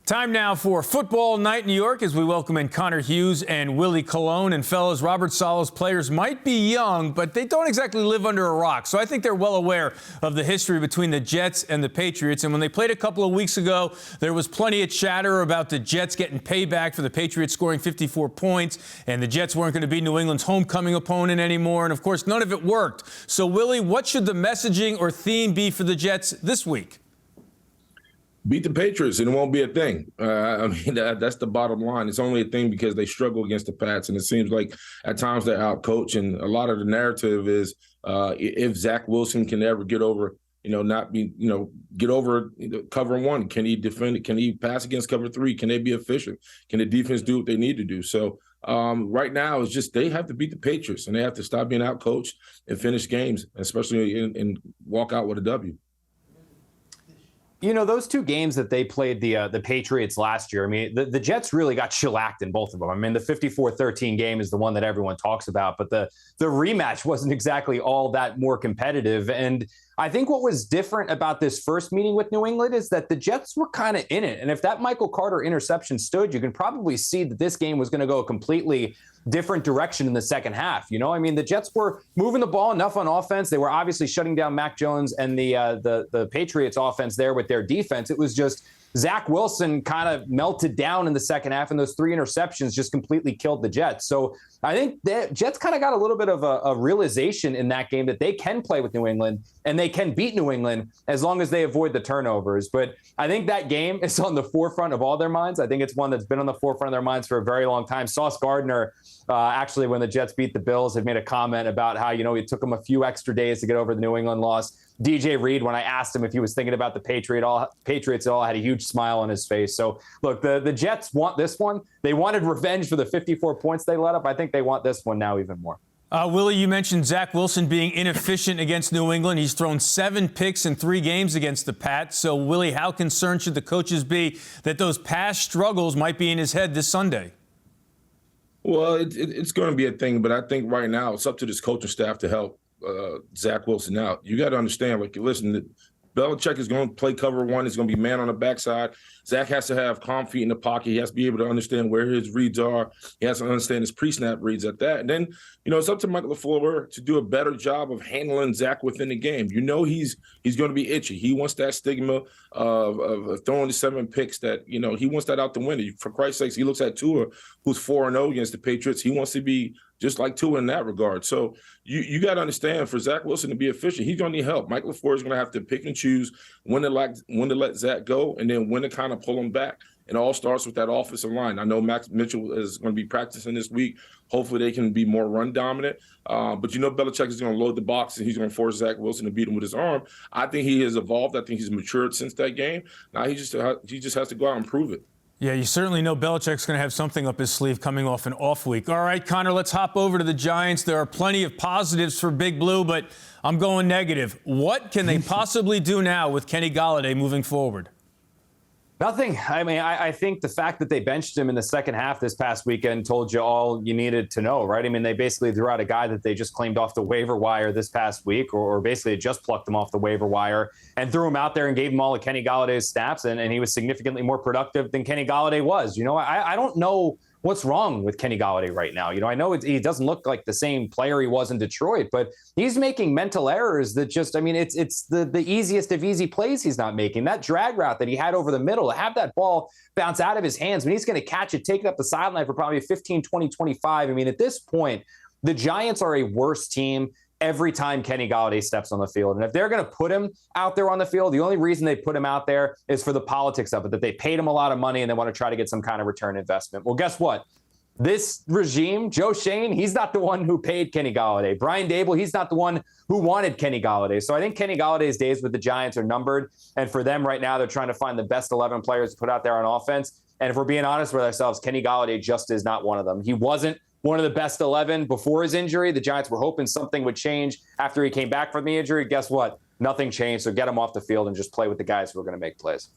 Time now for Football Night in New York as we welcome in Connor Hughes and Willie Colon. And fellas, Robert Saleh's players might be young, but they don't exactly live under a rock. So I think they're well aware of the history between the Jets and the Patriots. And when they played a couple of weeks ago, there was plenty of chatter about the Jets getting payback for the Patriots scoring 54 points. And the Jets weren't going to be New England's homecoming opponent anymore. And, of course, none of it worked. So, Willie, what should the messaging or theme be for the Jets this week? Beat the Patriots, and it won't be a thing. That's the bottom line. It's only a thing because they struggle against the Pats, and it seems like at times they're outcoached. And a lot of the narrative is if Zach Wilson can ever get over, get over cover one, can he defend it? Can he pass against cover three? Can they be efficient? Can the defense do what they need to do? So right now, it's just they have to beat the Patriots, and they have to stop being outcoached and finish games, especially and walk out with a W. You know, those two games that they played the Patriots last year, I mean, the Jets really got shellacked in both of them. I mean, the 54-13 game is the one that everyone talks about, but the rematch wasn't exactly all that more competitive. And I think what was different about this first meeting with New England is that the Jets were kind of in it. And if that Michael Carter interception stood, you can probably see that this game was going to go a completely different direction in the second half. You know, I mean, the Jets were moving the ball enough on offense. They were obviously shutting down Mac Jones and the Patriots offense there with their defense. It was just Zach Wilson kind of melted down in the second half, and those three interceptions just completely killed the Jets. So I think the Jets kind of got a little bit of a realization in that game that they can play with New England and they can beat New England as long as they avoid the turnovers. But I think that game is on the forefront of all their minds. I think it's one that's been on the forefront of their minds for a very long time. Sauce Gardner, actually, when the Jets beat the Bills, had made a comment about how, it took them a few extra days to get over the New England loss. DJ Reed, when I asked him if he was thinking about the Patriots at all, had a huge smile on his face. So, look, the Jets want this one. They wanted revenge for the 54 points they let up. I think they want this one now even more. Willie, you mentioned Zach Wilson being inefficient against New England. He's thrown 7 picks in 3 games against the Pats. So, Willie, how concerned should the coaches be that those past struggles might be in his head this Sunday? Well, it's going to be a thing, but I think right now it's up to this coaching staff to help Zach Wilson out. You got to understand, listen, Belichick is going to play cover one. He's going to be man on the backside. Zach has to have calm feet in the pocket. He has to be able to understand where his reads are. He has to understand his pre-snap reads at that. And then, it's up to Michael LaFleur to do a better job of handling Zach within the game. He's going to be itchy. He wants that stigma of throwing the 7 picks that, he wants that out the window. For Christ's sakes, he looks at Tua, who's 4-0 against the Patriots. He wants to be just like Tua in that regard. So you got to understand, for Zach Wilson to be efficient, he's going to need help. Mike LaFleur is going to have to pick and choose when to let Zach go and then when to kind of pull him back. It all starts with that offensive line. I know Max Mitchell is going to be practicing this week. Hopefully they can be more run dominant. But Belichick is going to load the box and he's going to force Zach Wilson to beat him with his arm. I think he has evolved. I think he's matured since that game. Now he just has to go out and prove it. Yeah, you certainly know Belichick's going to have something up his sleeve coming off an off week. All right, Connor, let's hop over to the Giants. There are plenty of positives for Big Blue, but I'm going negative. What can they possibly do now with Kenny Golladay moving forward? Nothing. I mean, I think the fact that they benched him in the second half this past weekend told you all you needed to know, right? I mean, they basically threw out a guy that they just claimed off the waiver wire this past week, or basically just plucked him off the waiver wire and threw him out there and gave him all of Kenny Galladay's snaps, and he was significantly more productive than Kenny Golladay was. I don't know what's wrong with Kenny Golladay right now. I know he doesn't look like the same player he was in Detroit, but he's making mental errors that just, it's the easiest of easy plays he's not making. That drag route that he had over the middle, to have that ball bounce out of his hands, he's going to catch it, take it up the sideline for probably 15, 20, 25. At this point, the Giants are a worse team every time Kenny Golladay steps on the field. And if they're going to put him out there on the field, the only reason they put him out there is for the politics of it, that they paid him a lot of money and they want to try to get some kind of return investment. Well, guess what? This regime, Joe Schoen, he's not the one who paid Kenny Golladay. Brian Dable, he's not the one who wanted Kenny Golladay. So I think Kenny Galladay's days with the Giants are numbered. And for them right now, they're trying to find the best 11 players to put out there on offense. And if we're being honest with ourselves, Kenny Golladay just is not one of them. He wasn't one of the best 11 before his injury. The Giants were hoping something would change after he came back from the injury. Guess what? Nothing changed. So get him off the field and just play with the guys who are going to make plays.